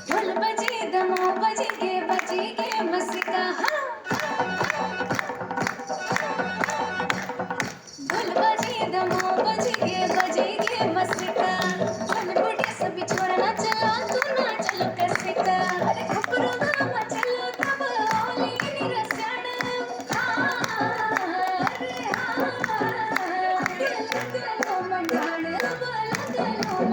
ढोल बजे दमो बजे मस्का ढोल बजे दमो बजे मस्का चल बुढ़िया सभी छोरा ना चलो तू ना चलो कैसे का अरे खपरो गाम चलो तब ओली निरसण अरे हाँ दिल मंडाण अब लगलो